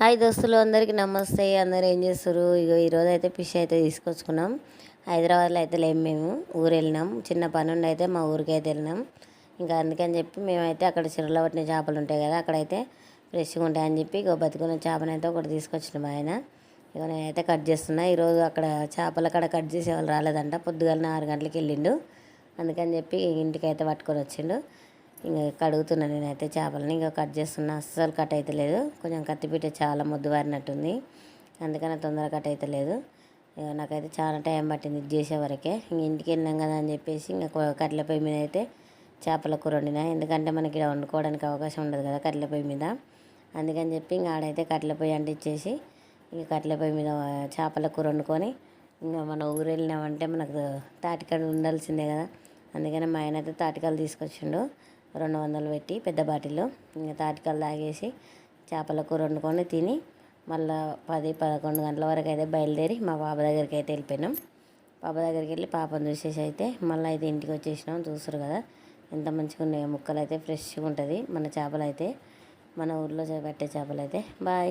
Hi దోస్తులు, అందరికీ నమస్తే. అందరూ ఏం చేస్తారు? ఇగో ఈరోజు అయితే ఫిష్ అయితే తీసుకొచ్చుకున్నాం. హైదరాబాద్లో అయితే లేము, మేము ఊరు వెళ్ళినాం. చిన్న పని ఉండి అయితే మా ఊరికి అయితే వెళ్ళినాం. ఇంకా అందుకని చెప్పి మేమైతే అక్కడ చెరువులో పట్టిన చేపలు ఉంటాయి కదా, అక్కడైతే ఫ్రెష్గా ఉంటాయని చెప్పి ఇగో బతుకున్న చేపనైతే ఒకటి తీసుకొచ్చినాం ఆయన. ఇక నేనైతే కట్ చేస్తున్నా. ఈరోజు అక్కడ చేపల కాడ కట్ చేసే వాళ్ళు రాలేదంట. పొద్దుగాల 6 గంటలకు వెళ్ళిండు. అందుకని చెప్పి ఇంటికి అయితే పట్టుకొని వచ్చిండు. ఇంకా కడుగుతున్నా నేనైతే చేపలని. ఇంకా కట్ చేస్తున్నా, అస్సలు కట్ అయితే లేదు. కొంచెం కత్తిపీట చాలా ముద్దు వారినట్టుంది, అందుకని తొందరగా కట్ అయితే లేదు. నాకైతే చాలా టైం పట్టింది ఇది చేసే వరకే. ఇంక ఇంటికి వెళ్ళినాం కదా అని చెప్పేసి ఇంకా కట్టెల పొయ్యి మీద అయితే చేపల కూర వండినా. ఎందుకంటే మనకి ఇక్కడ వండుకోవడానికి అవకాశం ఉండదు కదా కట్టెల పొయ్యి మీద. అందుకని చెప్పి ఇంకా ఆడైతే కట్టెల పొయ్యి అంటించేసి ఇంక కట్టెల పొయ్యి మీద చేపల కూర వండుకొని ఇంకా మన ఊరు వెళ్ళినామంటే మనకు తాటికాడ ఉండాల్సిందే కదా. అందుకని మా ఆయన అయితే తాటికాయలు తీసుకొచ్చిండు 200 పెట్టి పెద్ద బాటిల్లో. ఇంకా తాటికాయలు తాగేసి చేపల కూర వండుకొని తిని మళ్ళీ 10-11 గంటల వరకు అయితే బయలుదేరి మా పాప దగ్గరికి అయితే వెళ్ళిపోయినాం. పాప దగ్గరికి వెళ్ళి పాపను చూసేసి అయితే మళ్ళీ అయితే ఇంటికి వచ్చేసినాం. చూస్తారు కదా ఎంత మంచిగా ఉన్నాయో ముక్కలు అయితే, ఫ్రెష్గా ఉంటుంది మన చేపలు అయితే, మన ఊర్లో పట్టే చేపలు అయితే. బాయ్.